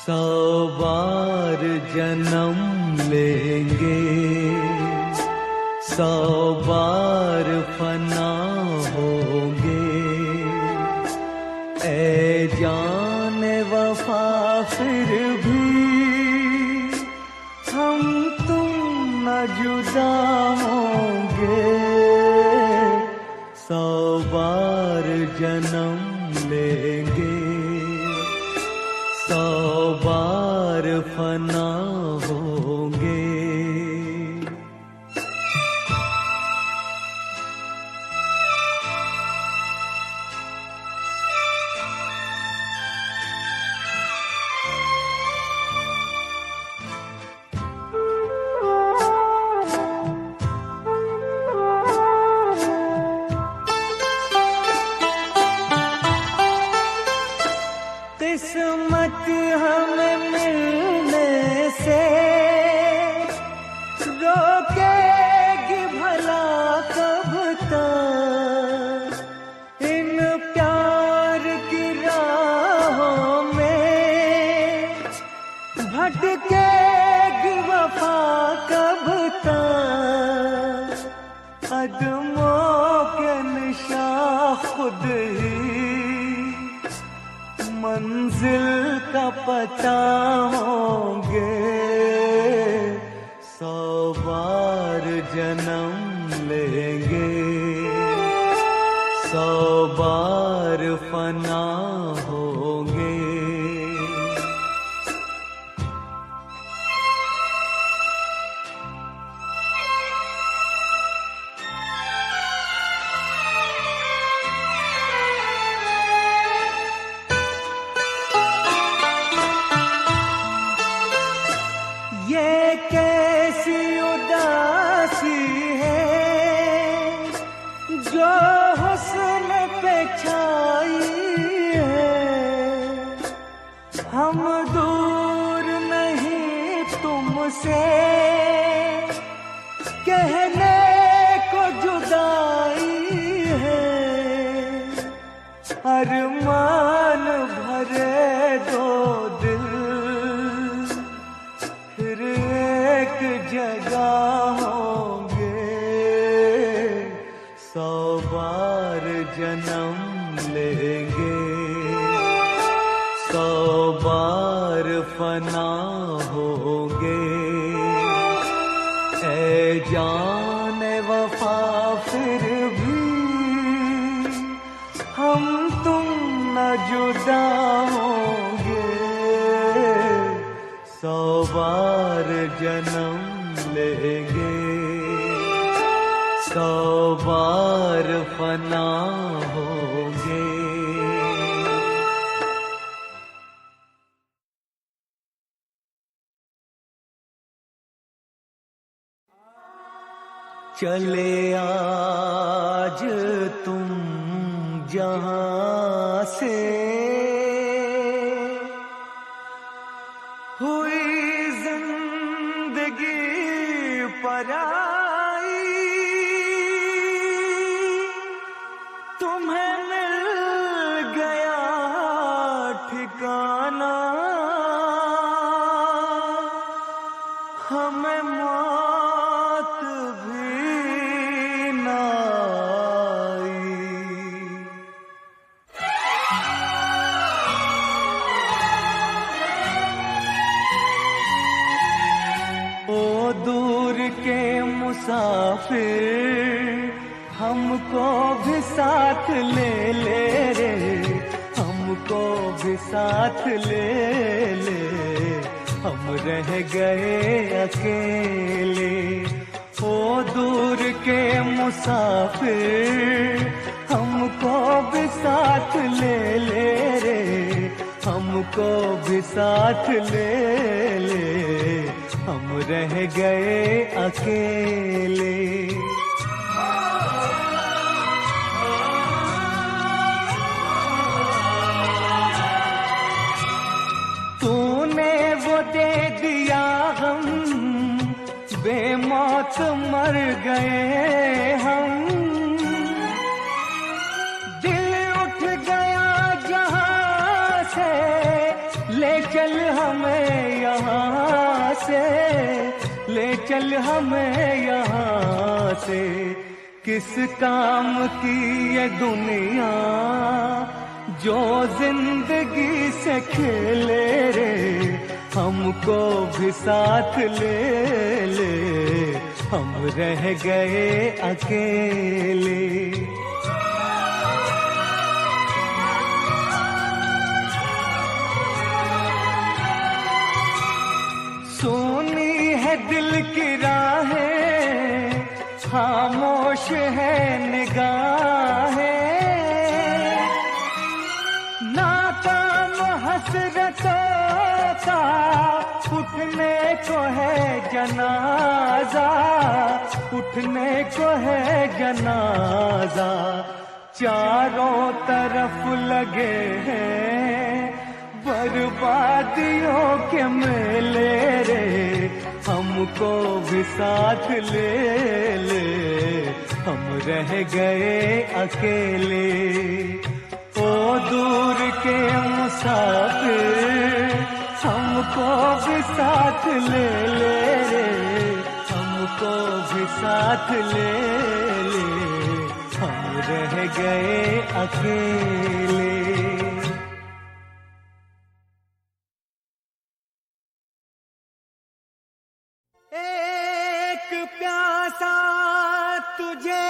100 बार जन्म लेंगे, 100 बार फना होंगे। ऐ जाने वफा फिर भी हम तुम न जुदा होंगे। 100 बार जन्म लेंगे, 100 बार फना होंगे। किस्मत हमें मिलने से रोकेगी भला कब तक। इन प्यार की राहों में भटकेगी वफा कब तक। कदमों के निशान खुद ही मंजिल का पता होंगे। 100 बार जन्म लेंगे, 100 बार फना होंगे। ये कैसी उदासी है जो हुस्न पे छाई है। हम दूर नहीं तुमसे कहने को जुदाई है। अरमान भरे दो दिल फिर एक जगह होंगे। 100 बार जन्म लेंगे, 100 बार फना होंगे। ऐ जाने वफा फिर भी हम तुम न जुदा होंगे। 100 बार जन्म लेंगे, 100 बार फना होंगे। चले आज तुम जहां से, हुई जिंदगी पराई। तुम्हें मिल गया ठिकाना, हमें मौत भी न आई। ओ दूर के मुसाफिर हमको भी साथ ले ले रे, हमको भी साथ ले ले। हम रह गए अकेले। ओ दूर के मुसाफिर हमको भी साथ ले ले रे, हमको भी साथ ले ले। हम रह गए अकेले। तूने वो दे दिया हम, बेमौत मर गए हम। दिल उठ गया जहां से, ले चल हमें चल हमें यहाँ से, किस काम की ये दुनिया जो जिंदगी से खेले रे, हमको भी साथ ले ले, हम रह गए अकेले। सोनी है दिल की राहें, खामोश है निगाहें, नाकाम हसरतों का उठने को है जनाजा, उठने को है जनाजा। चारों तरफ लगे हैं बर्बादियों के मेले रे, हमको भी साथ ले ले, हम रह गए अकेले। ओ दूर के मुसाफिर, हमको भी साथ ले ले रे, हमको भी साथ ले ले, हम रह गए अकेले। एक प्यासा तुझे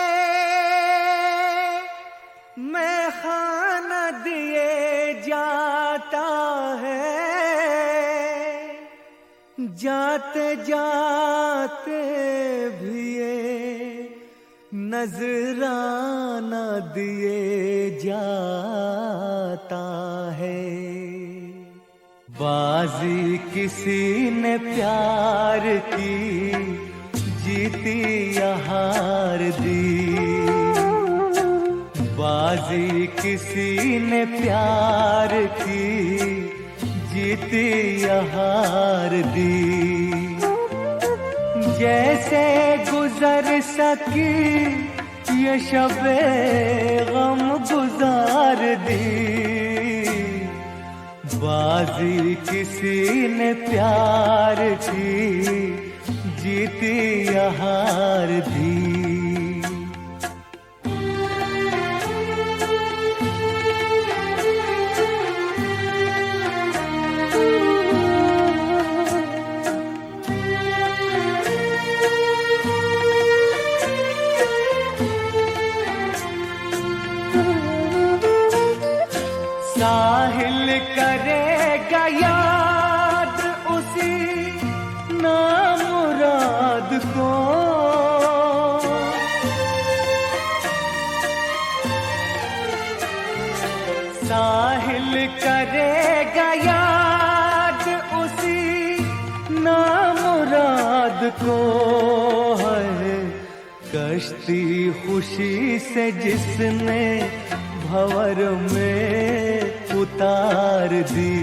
मैं खाना दिए जाता है, जाते जाते भी ये नजराना दिए जाता है। बाजी किसी ने प्यार की, जीती या हार दी, बाजी किसी ने प्यार की, जीती या हार दी। जैसे गुजर सकी ये शबे गम गुजार दी, बाजी किसी ने प्यार की, जीती या हार दी। साहिल करेगा याद उसी नामुराद को, साहिल करेगा याद उसी नामुराद को, है कश्ती खुशी से जिसने भंवर में उतार दी।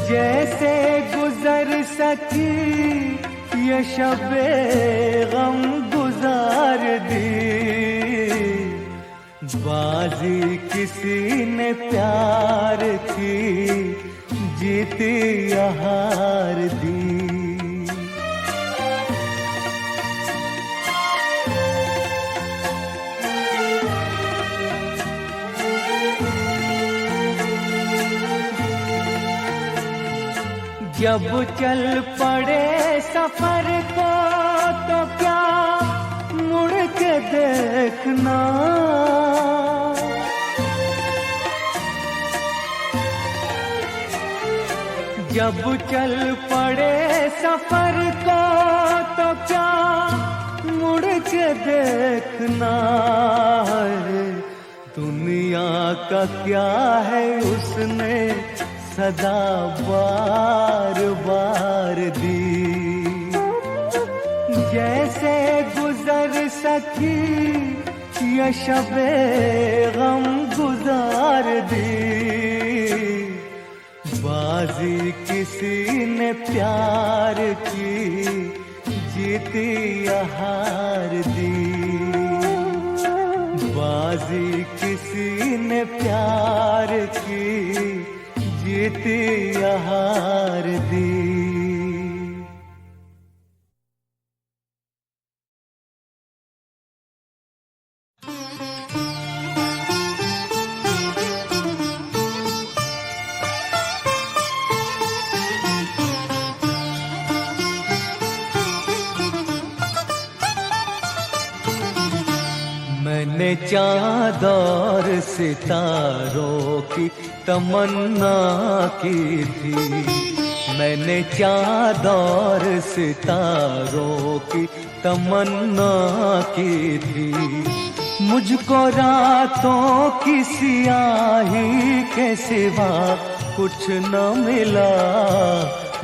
जैसे गुजर सकी ये शबे गम गुजार दी, बाजी किसी ने प्यार की, जीती या हार दी। जब चल पड़े सफर को तो क्या मुड़ के देखना, जब चल पड़े सफर को तो क्या मुड़ के देखना है। दुनिया का क्या है उसने सदा बार बार दी। जैसे गुजर सकी ये शबे गम गुजार दी। बाजी किसी ने प्यार की, जीती या हार दी। बाजी किसी ने प्यार की, जीती या हार दी। मैंने चाँद और सितारों की तमन्ना की थी। मैंने चाँद और सितारों की तमन्ना की थी। मुझको रातों की सियाही के सिवा कुछ न मिला।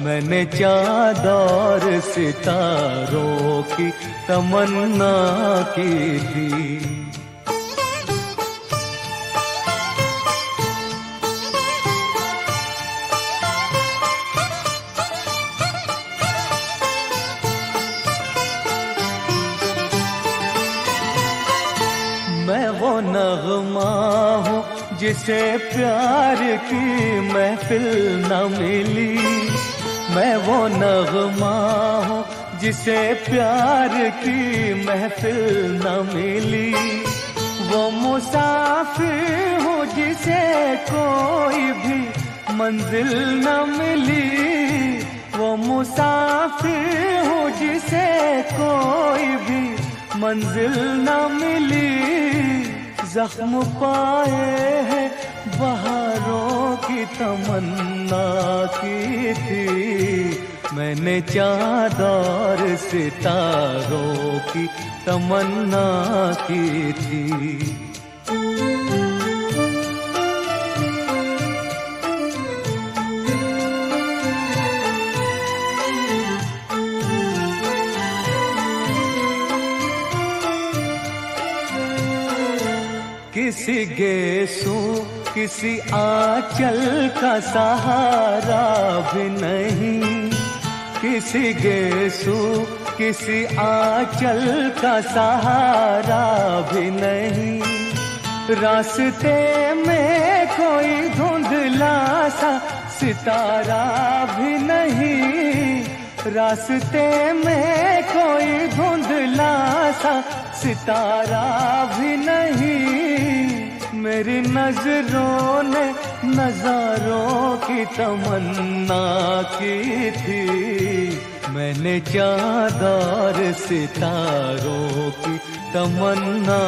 मैंने चाँद और सितारों की तमन्ना की थी। मैं वो नगमा हूँ जिसे प्यार की महफिल न मिली। मैं वो नगमा हूँ जिसे प्यार की महफिल न मिली। वो मुसाफिर हूँ जिसे कोई भी मंजिल न मिली। वो मुसाफिर हूँ जिसे कोई भी मंजिल न मिली। जख्म पाए हैं बहारों की तमन्ना की थी। मैंने चाँद और सितारों की तमन्ना की थी। किसी गेसू किसी आंचल का सहारा भी नहीं। किसी गेसू किसी आंचल का सहारा भी नहीं। रास्ते में कोई धुंधला सा सितारा भी नहीं। रास्ते में कोई धुंधला सा सितारा भी नहीं। मेरी नजरों ने नजारों की तमन्ना की थी। मैंने चाँद और सितारों की तमन्ना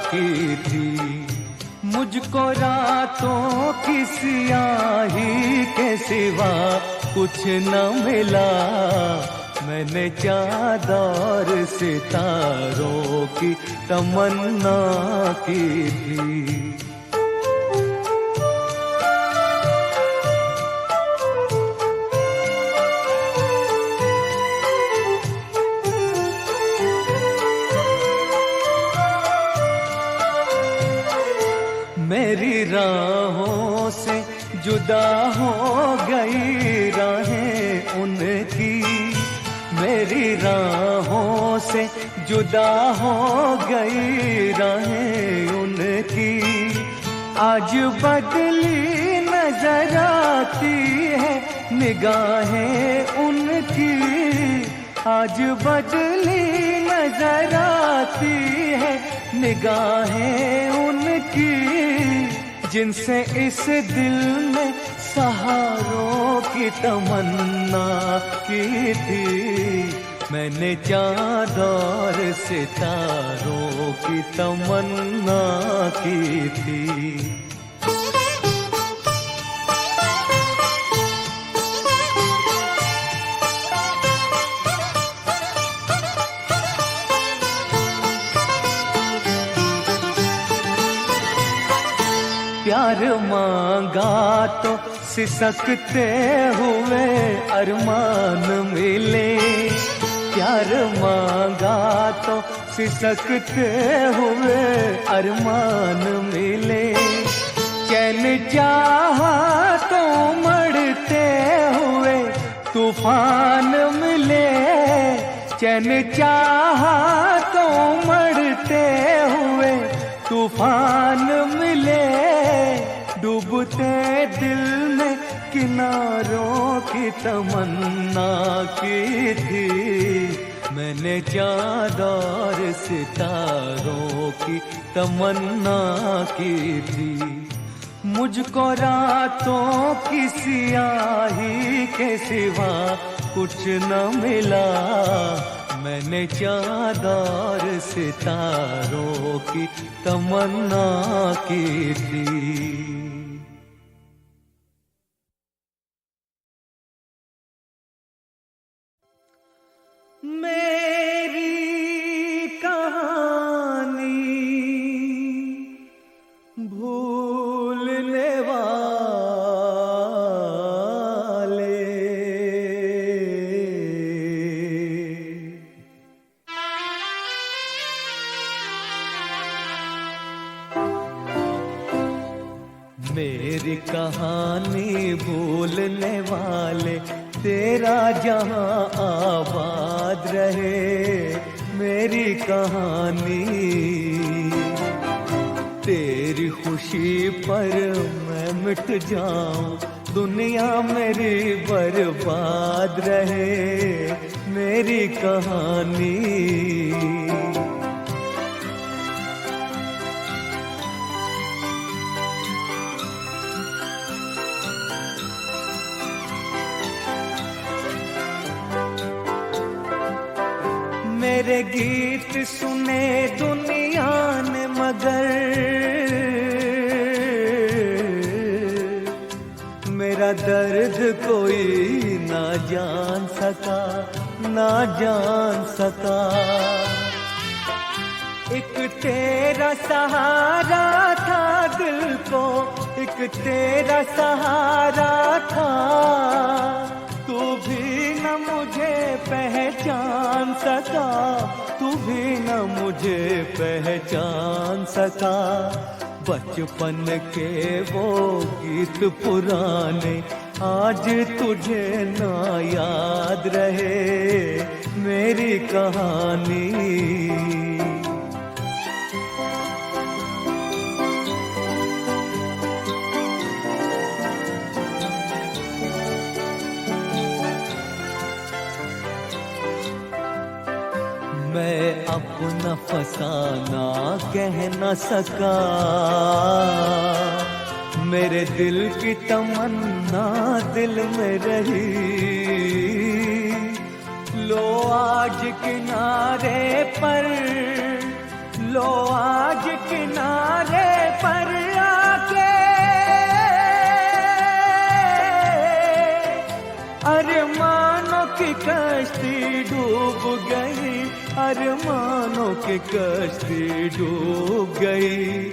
की थी। मुझको रातों की सियाही के सिवा कुछ न मिला। मैंने चाँद और सितारों की तमन्ना की थी। मेरी राहों से जुदा हो गई राहें उनकी। मेरी राहों से जुदा हो गई राहें उनकी। आज बदली नजर आती है निगाहें उनकी। आज बदली नजर आती है निगाहें उनकी। जिनसे इस दिल में सहारों की तमन्ना की थी। मैंने चाँद और सितारों की तमन्ना की थी। प्यार मांगा तो सिसकते हुए अरमान मिले। प्यार मांगा तो सिसकते हुए अरमान मिले। चैन चाहा तो मरते हुए तूफान मिले। चैन चाहा तो मरते हुए तूफान मिले। डूबते दिल में किनारों की तमन्ना की थी। मैंने चाँद और सितारों की तमन्ना की थी। मुझको रातों की सियाही के सिवा कुछ न मिला। मैंने चाँद और सितारों की तमन्ना की थी। मेरी कहानी भूलने मेरी कहानी भूलने वाले, तेरा जहां आबाद रहे। मेरी कहानी तेरी खुशी पर मैं मिट जाऊं, दुनिया मेरी बर्बाद रहे। मेरी कहानी मेरे गीत सुने दुनिया ने मगर मेरा दर्द कोई ना जान सका, ना जान सका। एक तेरा सहारा था दिल को, एक तेरा सहारा था। तू भी न मुझे पहचान सका, तू भी न मुझे पहचान सका। बचपन के वो गीत पुराने आज तुझे ना याद रहे। मेरी कहानी मैं अपना फसाना कह न सका, मेरे दिल की तमन्ना दिल में रही। लो आज किनारे पर, लो आज किनारे पर आके अरमानों की कश्ती डूब गई, अरमानों की कश्ती डूब गई।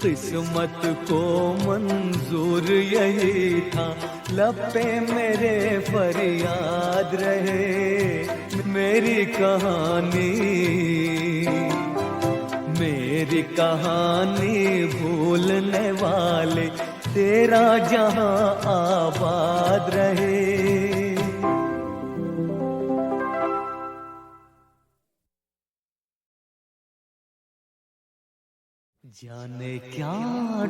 किस्मत को मंजूर यही था, लब पे मेरे फरियाद रहे। मेरी कहानी, मेरी कहानी भूलने वाले, तेरा जहां आबाद रहे। जाने क्या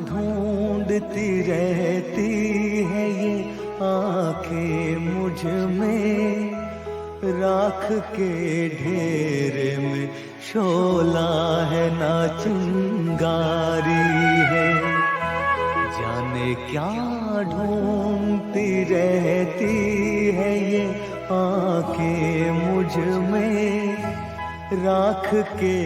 ढूंढती रहती है ये आंखें मुझ में, राख के ढेर में शोला है ना चिंगारी है। जाने क्या ढूंढती रहती है ये आंखें मुझ में, राख के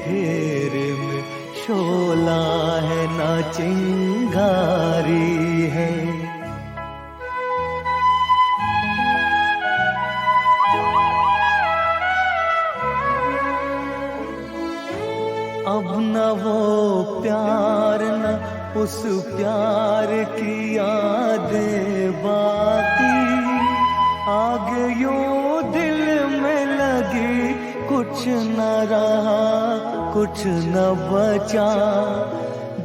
ढेर में शोला है ना चिंगारी है। अब न वो प्यार न उस प्यार की यादें बाकी, आग यूं दिल में लगी, कुछ न रहा कुछ न बचा।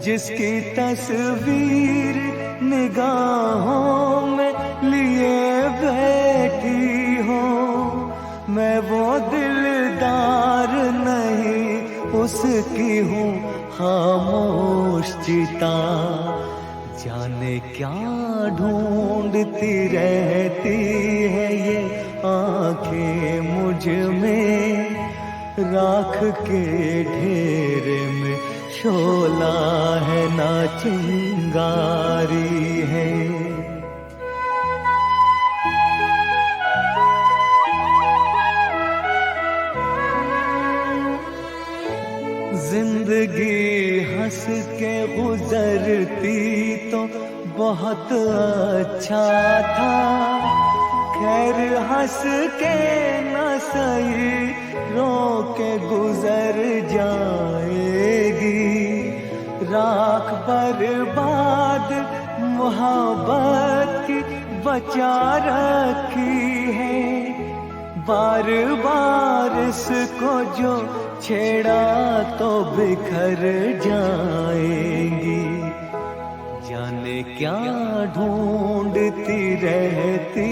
जिसकी तस्वीर निगाहों में लिए बैठी हो, मैं वो दिलदार नहीं उसकी हूँ खामोश चिता। जाने क्या ढूंढती रहती है ये आंखें मुझ में, राख के ढेर में शोला है ना चिंगारी है। हंस के गुजरती तो बहुत अच्छा था, खैर हंस के न सही रो के गुजर जाएगी। राख बर्बाद मोहब्बत की बचा रखी है, बार बार इसको जो छेड़ा तो बिखर जाएंगी। जाने क्या ढूंढती रहती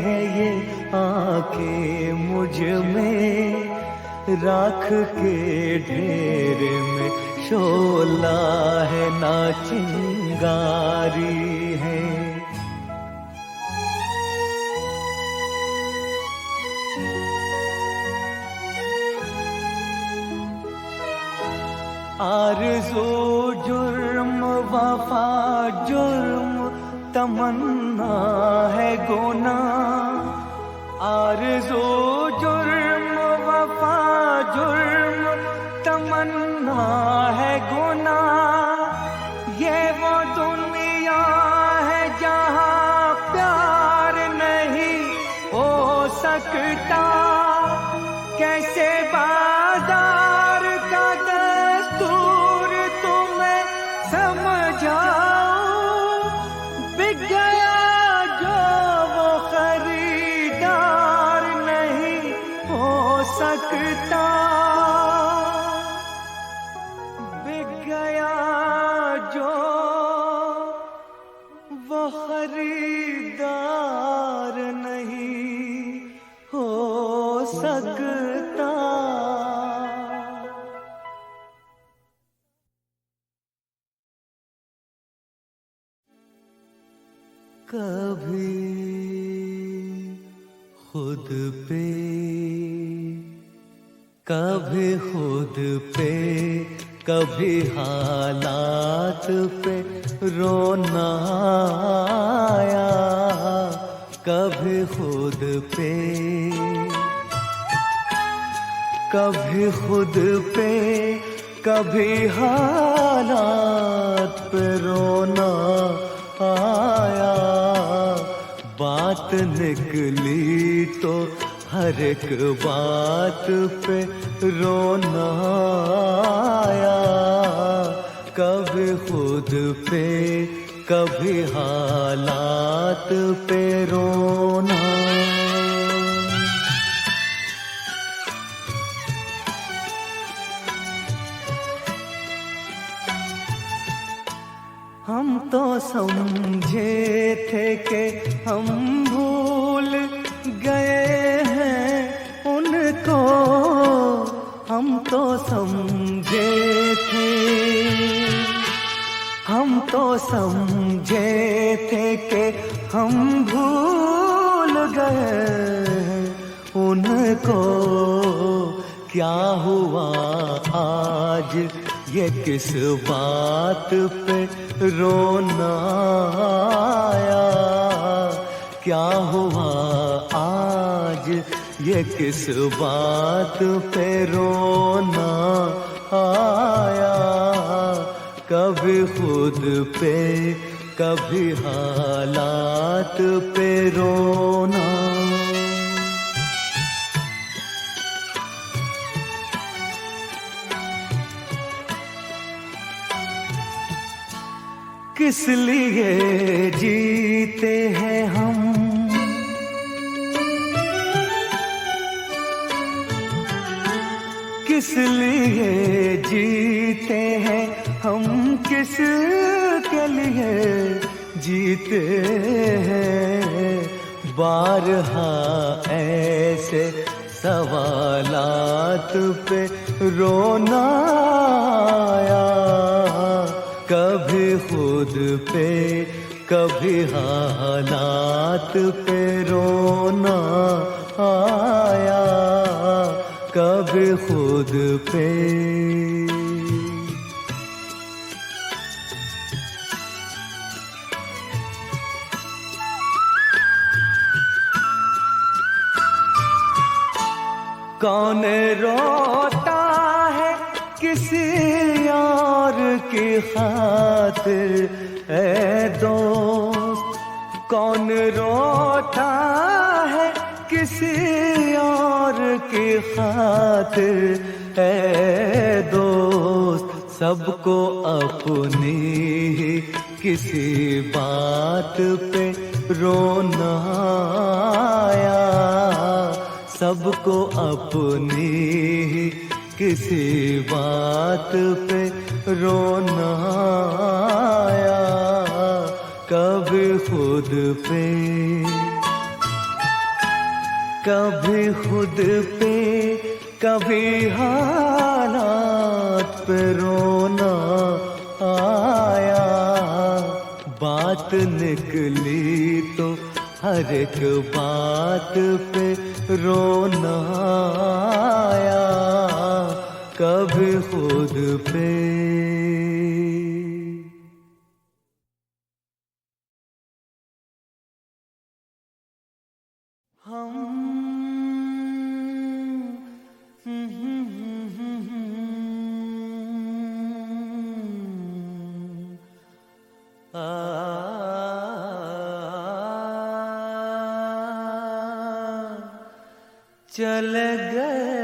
है ये आंखें मुझ में, राख के ढेर में शोला है ना चिंगारी है। आरज़ू जुर्म वफा जुर्म तमन्ना है गुनाह, आरज़ू जुर्म वफा जुर्म तमन्ना है गुनाह। ये वो दुनिया है जहाँ प्यार नहीं हो सकता, कैसे बाजार का दस्तूर तुम्हें समझाऊं। बिक गया जो वो खरीदार नहीं हो सकता, बिक गया जो वो खरीदार नहीं हो सकता। कभी खुद पे, कभी खुद पे, कभी हालात पे रोना आया। कभी खुद पे, कभी खुद पे, कभी हालात पे रोना आया। बात निकली तो हर एक बात पे रोना आया। कभी खुद पे, कभी हालात पे रोना। हम तो समझे थे कि हम भूल गए हैं उनको, हम तो समझे थे, हम तो समझे थे कि हम भूल गए उनको। क्या हुआ आज ये किस बात पे रोना आया। क्या हुआ आज ये किस बात पे रोना आया। कभी खुद पे, कभी हालात पे रोना। किस लिए जीते हैं हम, किस लिए जीते हैं हम, किस के लिए जीते हैं। बारहा ऐसे सवालात पे रोना आया। कभी खुद पे, कभी हालात पे रोना आया। कभी खुद पे, कौन रोता है किसी और की खातिर ऐ दोस्त। कौन रोता है किसी और की खातिर ऐ दोस्त। सबको अपनी ही किसी बात पे रोना आया। सबको अपनी ही किसी बात पे रोना आया। कभी खुद पे, कभी खुद पे, कभी हालात पे रोना आया। बात निकली तो हर एक बात पे रोना आया। कभी खुद पे। चले गए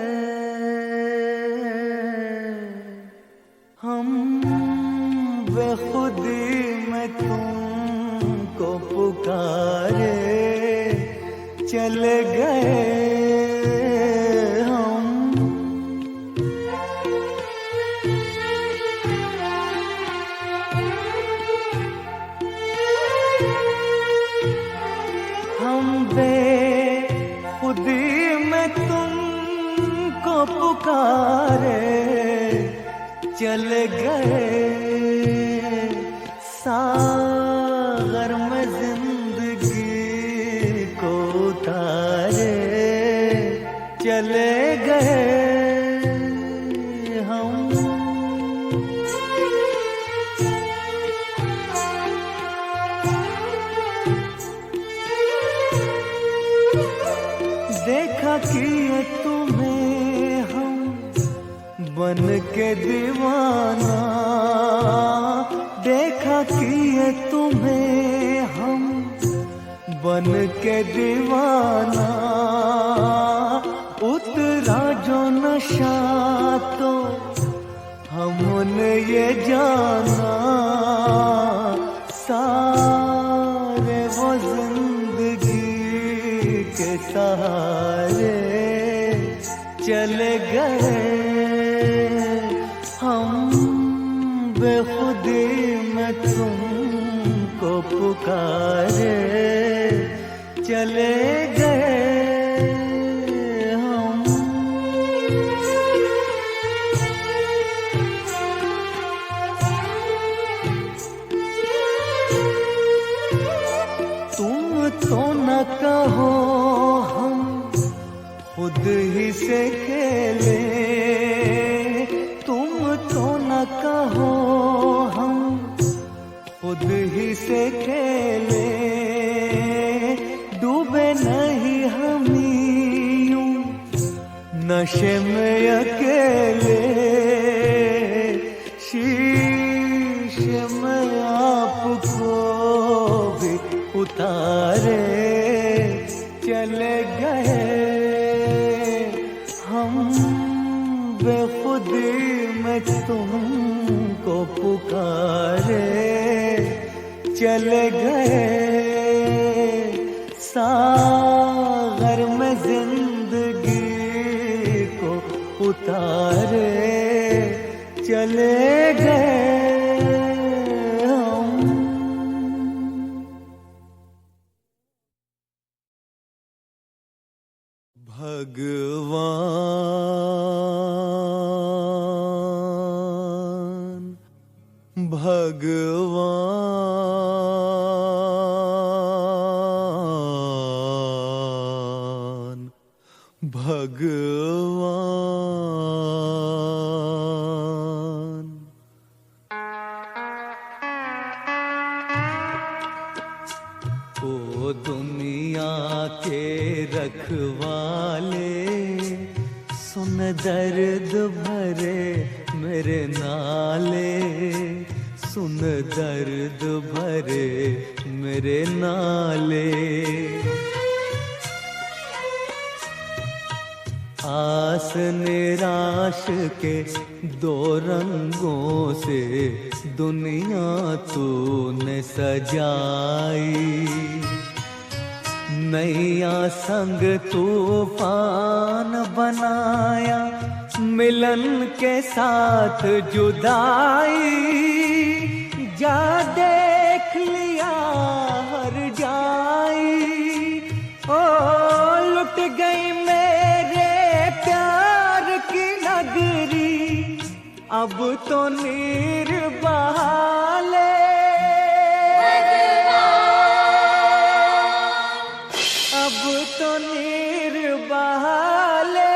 हम बेखुदी में तुमको पुकारे। चले गए हम बेखुदी में तुमको पुकारे। चले गए सागर में जिंदगी को उतारे। चले गए हम। देखा किए तुम्हें हम बन के दीवाना। देखा किए तुम्हें हम बन के दीवाना। उतरा जो नशा तो हमने ये जाना। सारे वो जिंदगी के सहारे चले गए हम। बेखुदी में तुमको पुकारे। चले गए हम। तुम तो न कहो हम खुद ही से खेले। तुम तो न कहो हम खुद ही से खेले। डूबे नहीं हम यूं नशे में अकेले। शीशे में आपको भी उतारे। चले गए हम। बेखुदी में तुमको पुकारे। चले गए सागर में जिंदगी को उतारे। चले गए हम। भगवान भगवान भगवान। ओ दुनिया के रखवाले सुन दर्द भरे मेरे नाले, सुन दर्द भरे मेरे नाले। आस निराश के दो रंगों से दुनिया तूने सजाई। नैया संग तूफान बनाया, मिलन के साथ जुदाई। जा देख लिया हर जाई, ओ लुट गई मेरे प्यार की नगरी। अब तो नीर बहाले, अब तो नीर बहाले।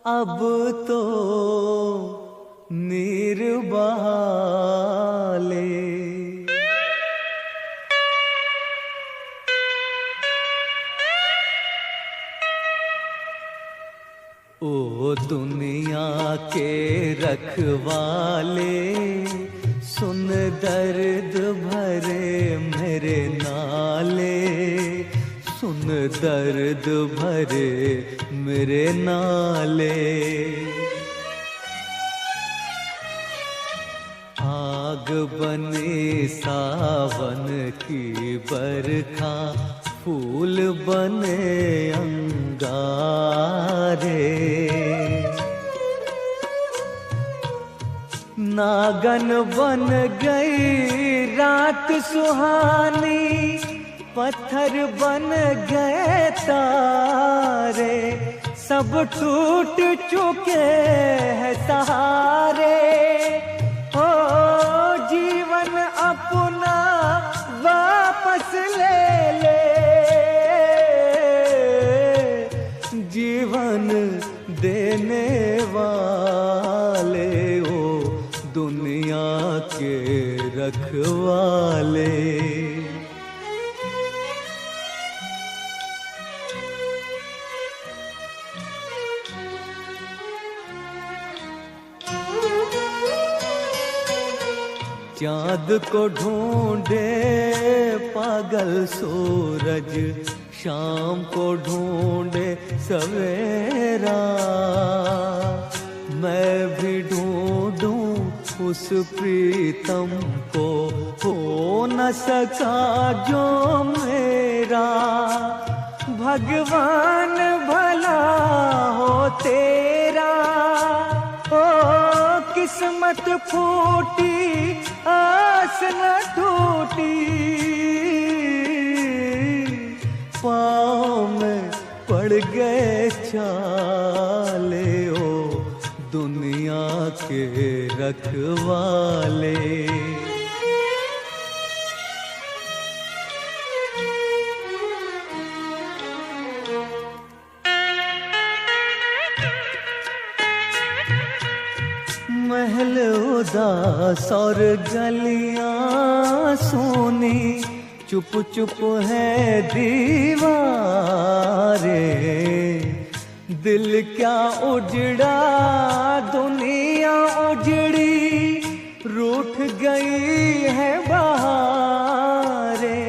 अब तो नीर बहाले। ओ दुनिया के रखवाले, सुन दर्द भरे मेरे नाले, सुन दर्द भरे मेरे नाले। आग बने सावन की बरखा, फूल बने अंगारे। नागन बन गई रात सुहानी, पत्थर बन गए तारे। सब टूट चुके हैं सहारे, ओ जीवन अपना वापस ले ले। जीवन देने वाले ओ दुनिया के रखवाले। चाँद को ढूंढे पागल सूरज, शाम को ढूंढे सवेरा। मैं भी ढूंढूं उस प्रीतम को, हो न सका जो मेरा। भगवान भला हो तेरा, ओ किस्मत फूटी आस न टूटी। पाँव में पड़ गए छाले, ओ दुनिया के रखवाले। महल उदास और गलियां सोनी, चुप चुप है दीवारे। दिल क्या उजड़ा दुनिया उजड़ी, रूठ गई है बहारे।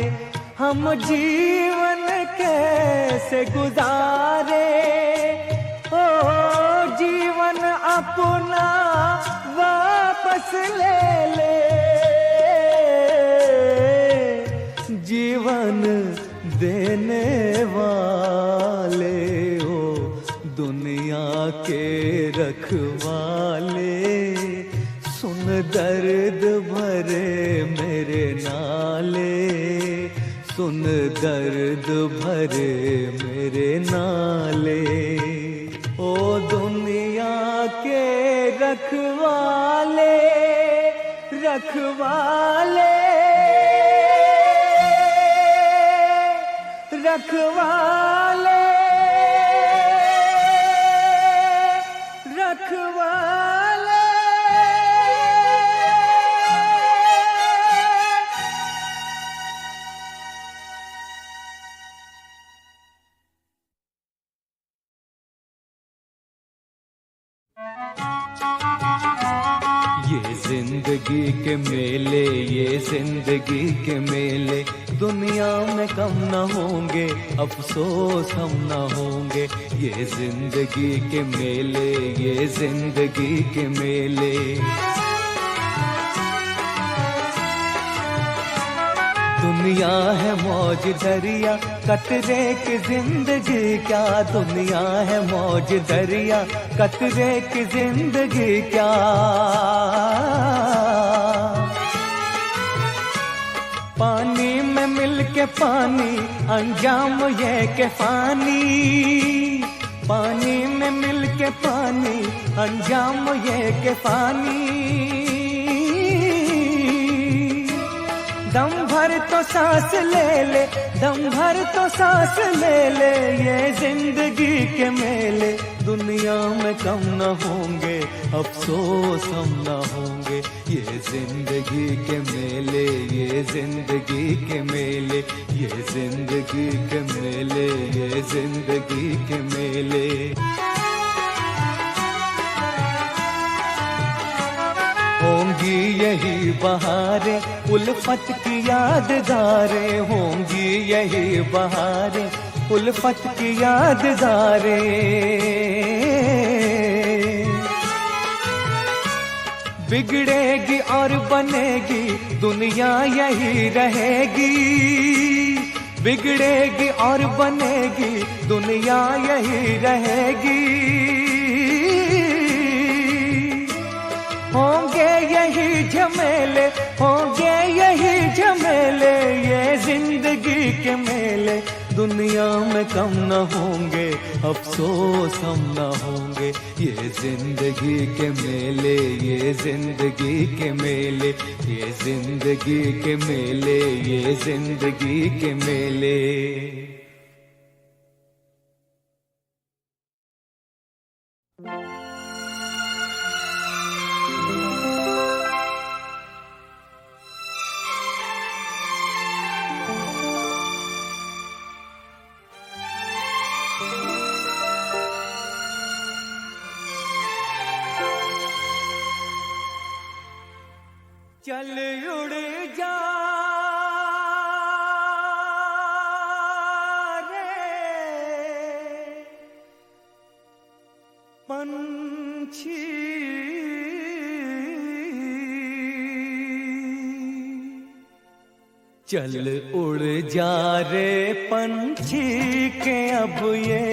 हम जीवन कैसे गुजारे, ओ जीवन अपना वापस ले ले। जीवन देने वाले ओ दुनिया के रखवाले। सुन दर्द भरे मेरे नाले, सुन दर्द भरे मेरे नाले। ओ दुनिया के रखवाले, रखवाले, रखवाले, रखवाले। ये जिंदगी के मेले, ये जिंदगी के मेले, दुनिया में कम न होंगे, अफसोस हम न होंगे। ये जिंदगी के मेले, ये जिंदगी के मेले। दुनिया है मौज दरिया, कतरे की जिंदगी क्या। दुनिया है मौज दरिया, कतरे की जिंदगी क्या। पानी में मिल के पानी, अंजाम ये के फानी। पानी में मिल के पानी, अंजाम ये के फानी। दम भर तो सांस ले ले, दम भर तो सांस ले ले। ये जिंदगी के मेले, दुनिया में कम न होंगे, अफसोस हम न होंगे। ये जिंदगी के मेले, ये जिंदगी के मेले, ये जिंदगी के मेले, ये जिंदगी के मेले। होंगी यही बहारें, उल्फत की यादगारें। होंगी यही बहारें, उल्फत की यादगारें। बिगड़ेगी और बनेगी, दुनिया यही रहेगी। बिगड़ेगी और बनेगी, दुनिया यही रहेगी। होंगे यही झमेले, होंगे यही झमेले। ये जिंदगी के मेले, दुनिया में कम न होंगे, अफसोस हम न होंगे। ये जिंदगी के मेले, ये जिंदगी के मेले, ये जिंदगी के मेले, ये जिंदगी के मेले। चल उड़ जा रे पंछी, चल उड़ जा रे पंछी के अब ये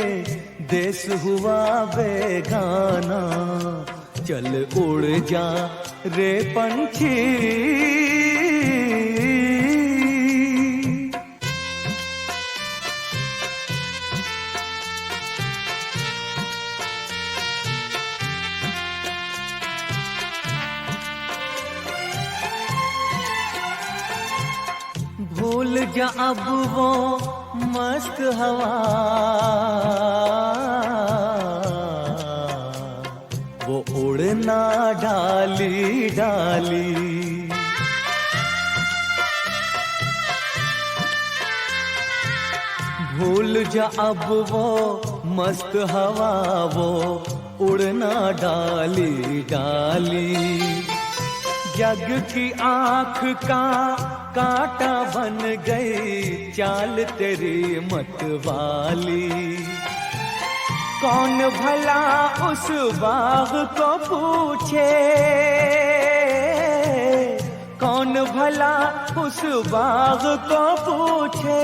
देश हुआ बेगाना। चल उड़ जा रे पंछी, भूल जा अब वो मस्त हवा, वो उड़ना डाली डाली। भूल जा अब वो मस्त हवा, वो उड़ना डाली डाली। जग की आँख का कांटा बन गई चाल तेरी मतवाली। कौन भला उस बाग को पूछे, कौन भला उस बाग को पूछे,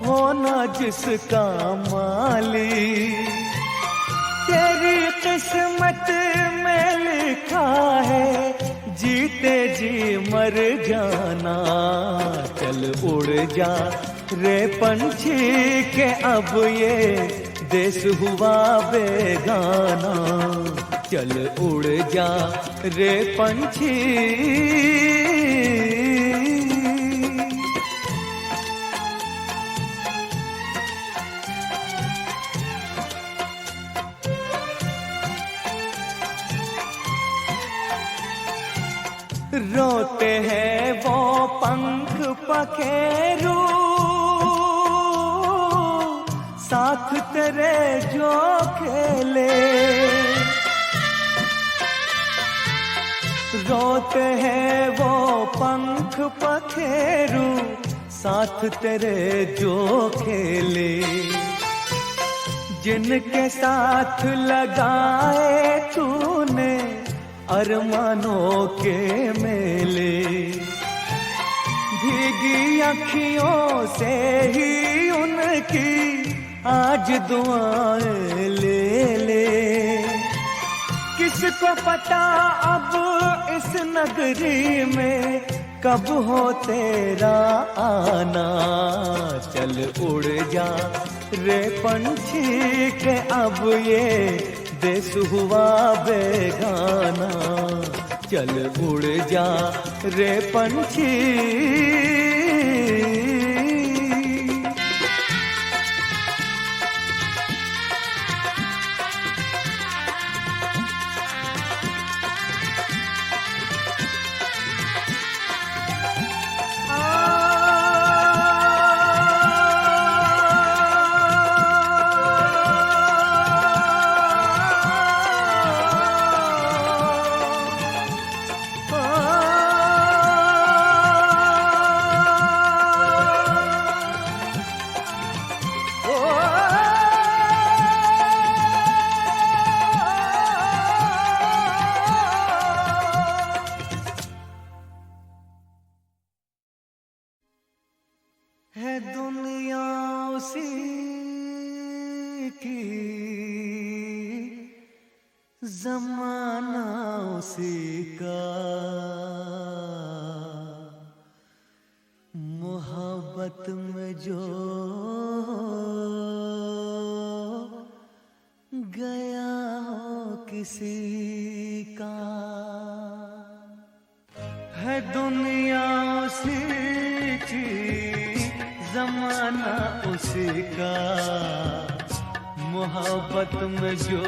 होना जिसका माली। तेरी किस्मत में लिखा है जीते जी मर जाना। चल उड़ जा रे पंछी के अब ये देश हुआ बेगाना। चल उड़ जा रे पंछी, रोते हैं वो पंख पखेरू, साथ तेरे जो खेले। रोते हैं वो पंख पखेरू साथ तेरे जो खेले, जिनके साथ लगाए तूने अरमानों के मेले। भीगी अखियों से ही उनकी आज दुआएं ले ले। किसको पता अब इस नगरी में कब हो तेरा आना। चल उड़ जा रे पंछी के अब ये देश हुआ बेगाना। चल उड़ जा रे पंछी। है दुनिया उसी की, ज़माना उसी का, मोहब्बत में जो गया हो किसी का। है दुनिया उसी की, ज़माना उसी का, मोहब्बत में जो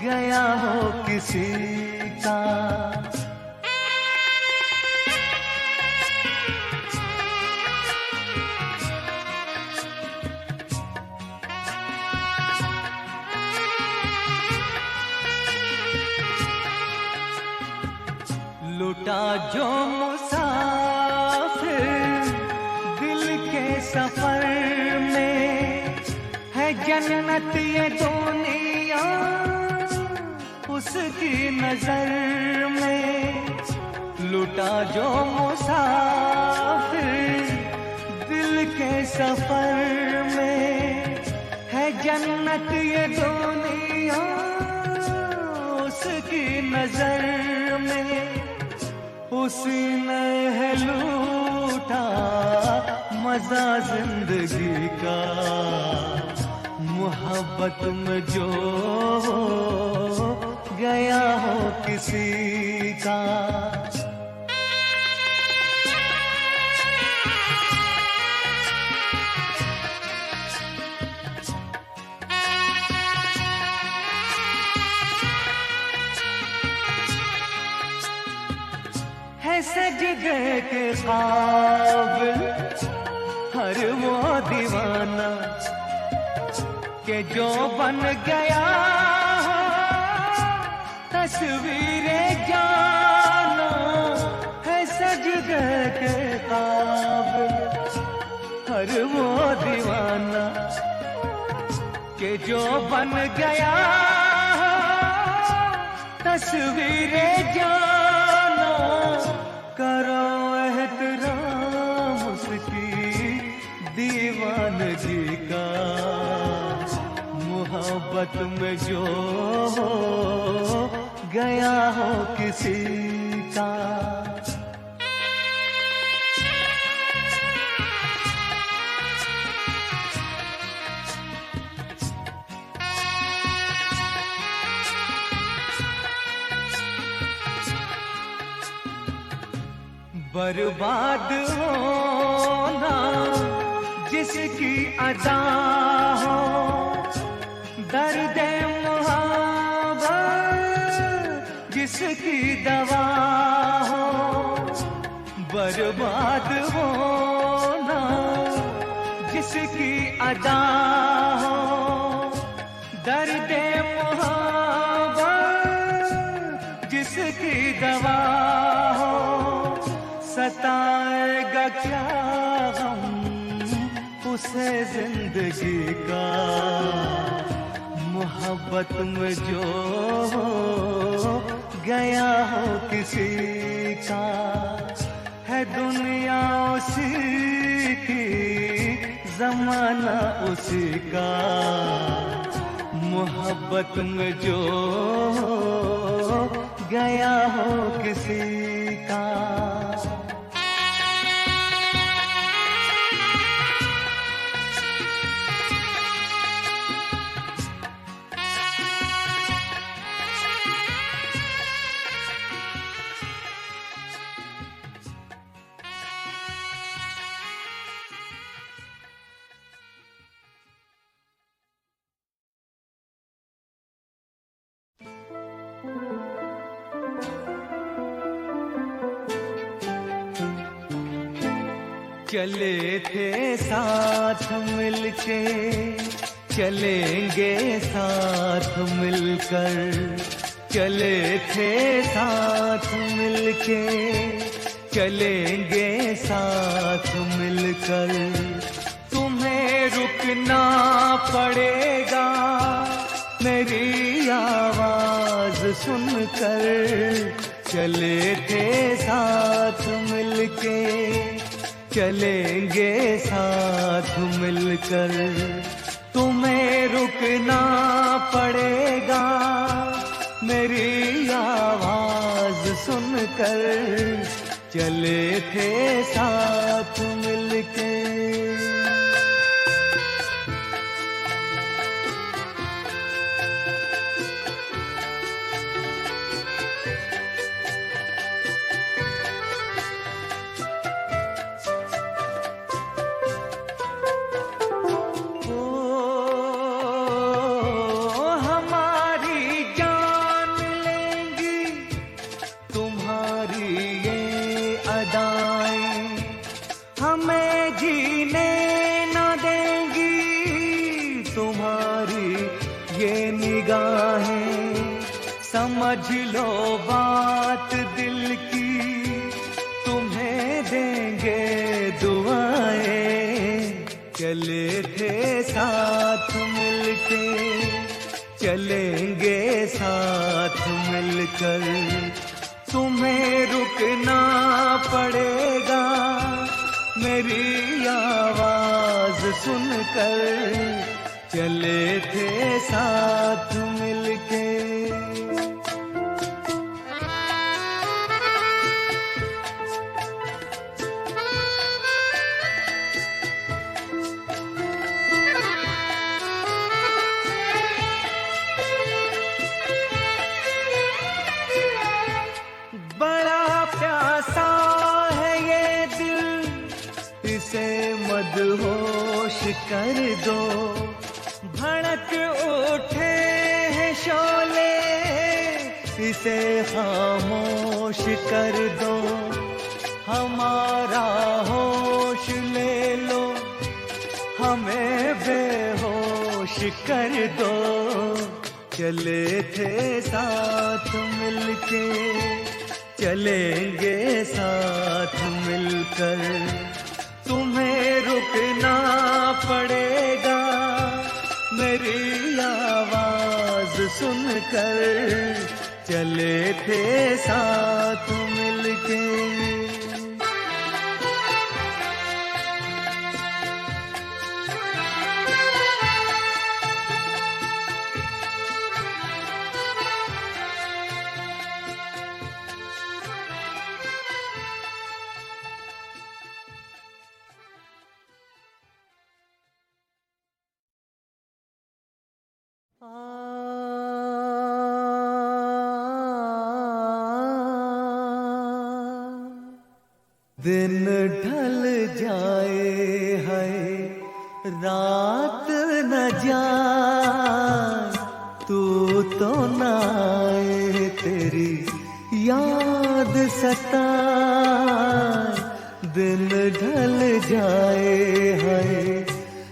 गया हो किसी का। लुटा जो मुसाफिर दिल के सफर में, है जन्नत ये दुनिया उसकी नजर में। लुटा जो मुसाफिर दिल के सफर में, है जन्नत ये दुनिया उसकी नजर में। उसी ने है लूटा मजा जिंदगी का, मोहब्बत में जो गया हो किसी का। है सज गए के काबिल हर वो दीवाना, के जो बन गया तस्वीरें जानो। है सज गए के काबिल हर वो दीवाना, के जो बन गया तस्वीरें जानो। करो एहतराम उसकी दीवानगी का, मोहब्बत में जो गया हो किसी का। बर्बाद होना जिसकी अदा हो, दर्द मुहाबत जिसकी दवा हो। बर्बाद होना जिसकी अदा हो, दर्द मुहाबत जिस उसे जिंदगी का, मोहब्बत में जो गया हो किसी का, है दुनिया उसी की, जमाना उसी का, मोहब्बत में जो गया हो किसी का। चले थे साथ मिलके, चलेंगे साथ मिलकर, चले थे साथ मिलके, चलेंगे साथ मिलकर, तुम्हें रुकना पड़ेगा मेरी आवाज सुनकर, चले थे साथ मिलके, चलेंगे साथ मिलकर, तुम्हें रुकना पड़ेगा मेरी आवाज सुनकर, चले थे साथ मिलके। हमें जीने न देंगी तुम्हारी ये निगाहें, समझ लो बात दिल की, तुम्हें देंगे दुआएं, चले थे साथ मिलके, चलेंगे साथ मिलकर, तुम्हें रुकना पड़ेगा मेरी आवाज सुनकर, चले थे साथ मिलके। बड़ा प्यासा है ये दिल, इसे मदहोश कर दो, भड़क उठे हैं शोले, इसे खामोश कर दो, हमारा होश ले लो, हमें बेहोश कर दो, चले थे साथ मिलके, चलेंगे साथ मिलकर, तुम्हें रुकना पड़ेगा मेरी आवाज सुनकर, चले थे साथ मिलके। दिन ढल जाए है रात न जाए, तू तो न आए तेरी याद सताए, दिन ढल जाए है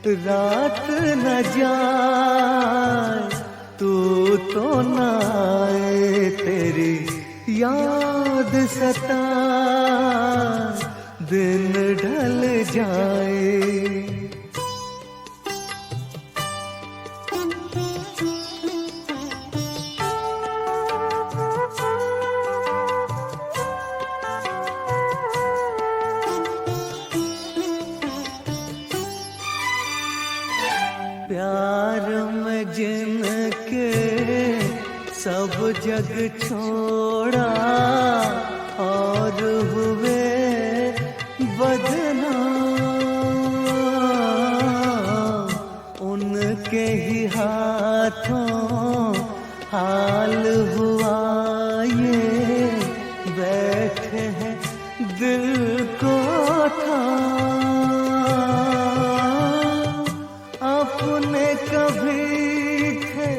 रात न जाए, तू तो न आए तेरी याद सताए, दिन ढल जाए। प्यार में जिनके सब जग छोड़ा और हुए बदनाम, उनके ही हाथों हाल हुआ ये, बैठे हैं दिल को थाम। अपने कभी थे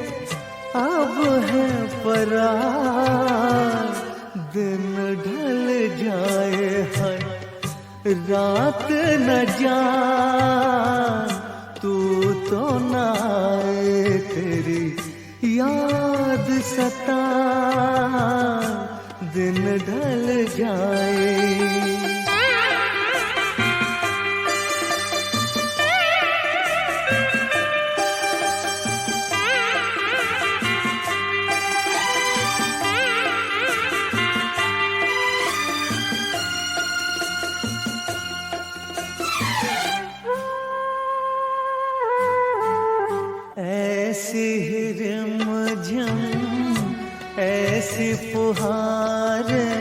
अब है पराए, दिन ढल जाए हर रात न जाए, तू तो ना आए तेरी याद सताए, दिन ढल जाए। ऐसी ही रिमझिम ऐसी फुहारें,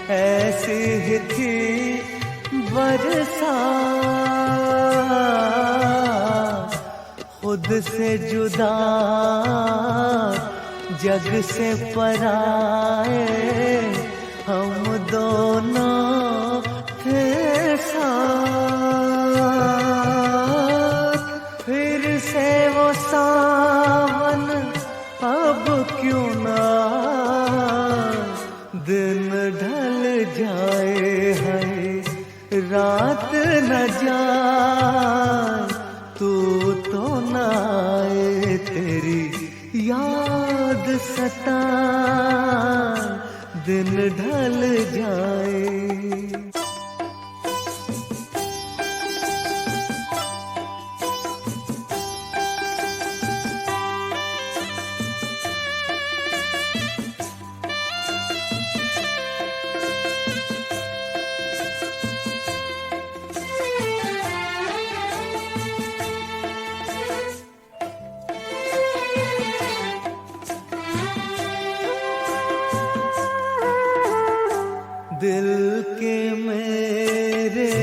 ऐसी ही थी बरसात, खुद से जुदा जग से पराए, हम दोनों थे साथ। फिर से वो सावन अब क्यों ना, दिन ढल जाए है रात न जाए, तू तो ना आए तेरी याद सताए, दिन ढल जाए। दिल के मेरे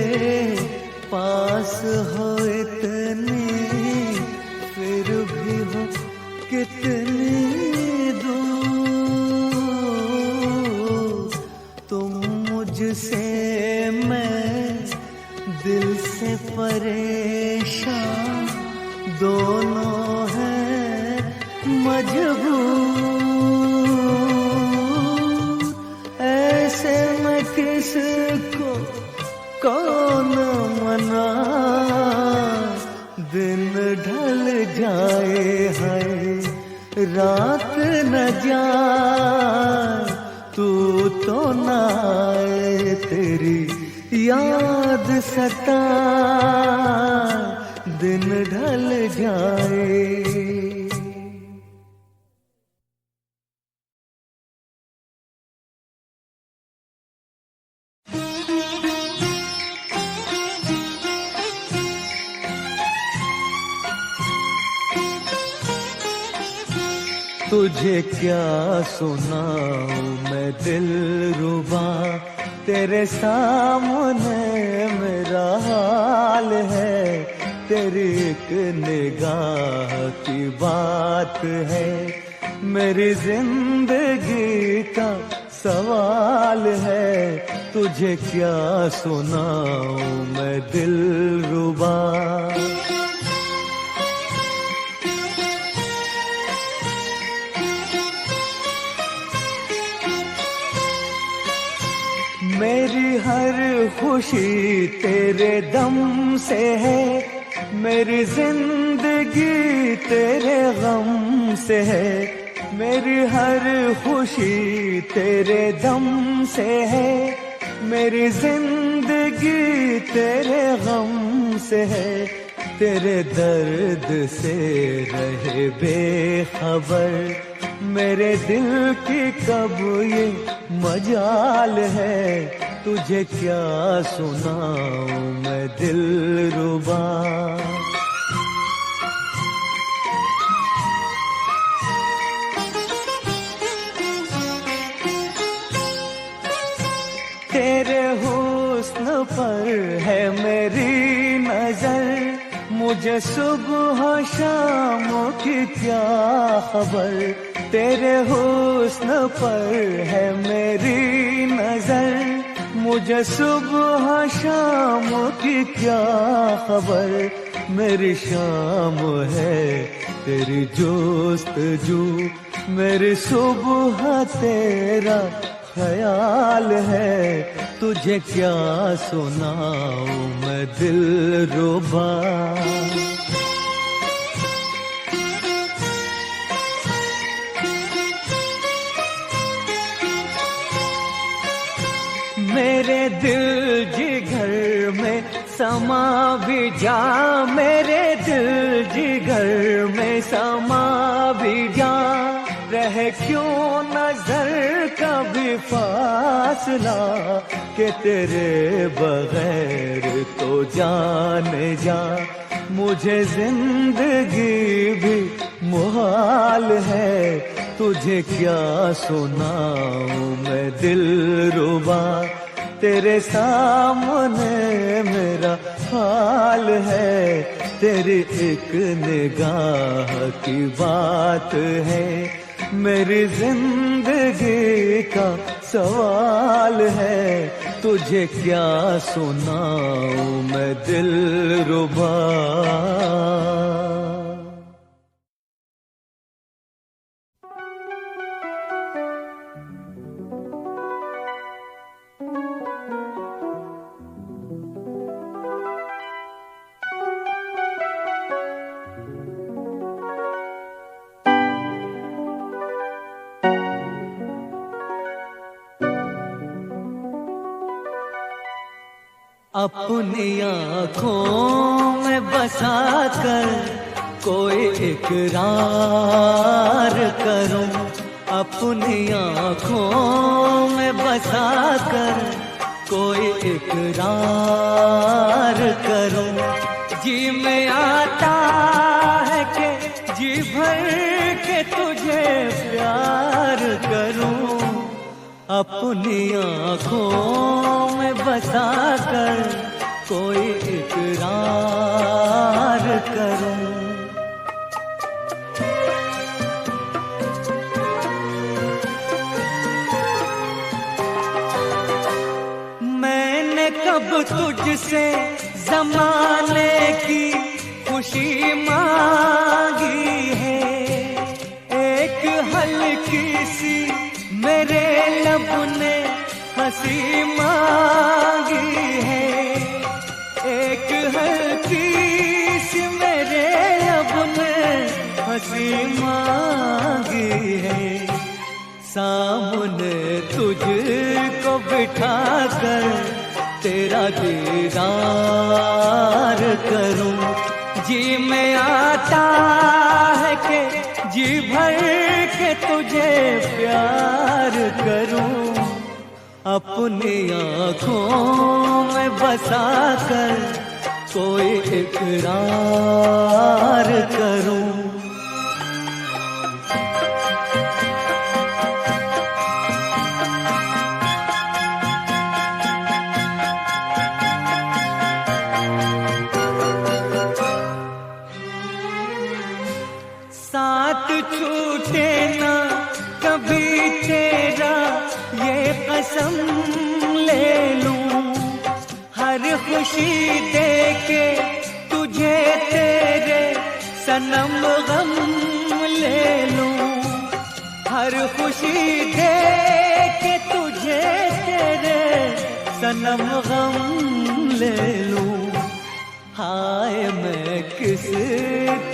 पास हो इतनी, फिर भी हो कितनी दूर, तुम मुझसे मैं दिल से परेशान, दोनों हैं मजबूर। ऐसे में किसको कौन मना, दिन ढल जाए है रात न जाए, तू तो ना आए तेरी याद सताए, दिन ढल जाए। तुझे क्या सुनाऊं मैं दिलरुबा, तेरे सामने मेरा हाल है, तेरी एक निगाह की बात है, मेरी जिंदगी का सवाल है। तुझे क्या सुनाऊं मैं दिलरुबा, मेरी हर खुशी तेरे दम से है, मेरी जिंदगी तेरे गम से है, मेरी हर खुशी तेरे दम से है, मेरी जिंदगी तेरे गम से है, तेरे दर्द से रहे बेखबर, मेरे दिल की कब ये मजाल है। तुझे क्या सुनाऊं मैं दिलरुबा, मेरी नजर, मुझे सुबह शाम की क्या खबर, तेरे हुस्न पर है मेरी नजर, मुझे सुबह शाम की क्या खबर, मेरी शाम है तेरी जोस्तजू, मेरी सुबह तेरा ख्याल है, तुझे क्या सुनाऊं मैं दिलरुबा। मेरे दिल जिगर में समा भी जा, मेरे दिल जिगर में समा भी जा, रह क्यों नजर कभी फासला, के तेरे बगैर तो जाने जा, मुझे जिंदगी भी मुहाल है, तुझे क्या सुनाऊं मैं दिलरुबा, तेरे सामने मेरा हाल है, तेरी एक निगाह की बात है, मेरी जिंदगी का सवाल है, तुझे क्या सुनाऊं मैं दिलरुबा। अपनी आँखों में बसा कर कोई इकरार करूं, अपनी आँखों में बसा कर कोई इकरार करूं, जी में आता है कि जी भर के तुझे प्यार करूं, अपनी आँखों में बसा कर कोई इकरार करूं। मैंने कब तुझसे ज़माने की खुशी मांगी है, एक हल्की सी मेरे लब ने हंसी मांगी है, एक हल्की सी मेरे लब ने हंसी मांगी है, सामने तुझको बिठा कर तेरा दीदार करूं, जी में आता है कि जी भर के तुझे प्यार करूं, अपनी आँखों में बसा कर कोई इकरार करूं। साथ छूटे ना कभी तेरा ये कसम ले लूं, हर खुशी दे के तुझे तेरे सनम गम ले लूं, हर खुशी दे के तुझे तेरे सनम गम ले लूं, हाय मैं किस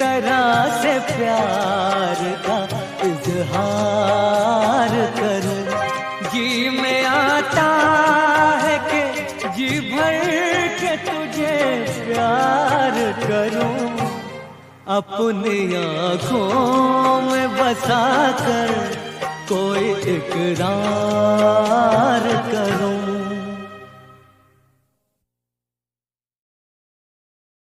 तरह से प्यार का इजहार करूं, जी में आता है कि जी भर के तुझे प्यार करूं, अपनी आँखों में बसा कर कोई इकरार करूं।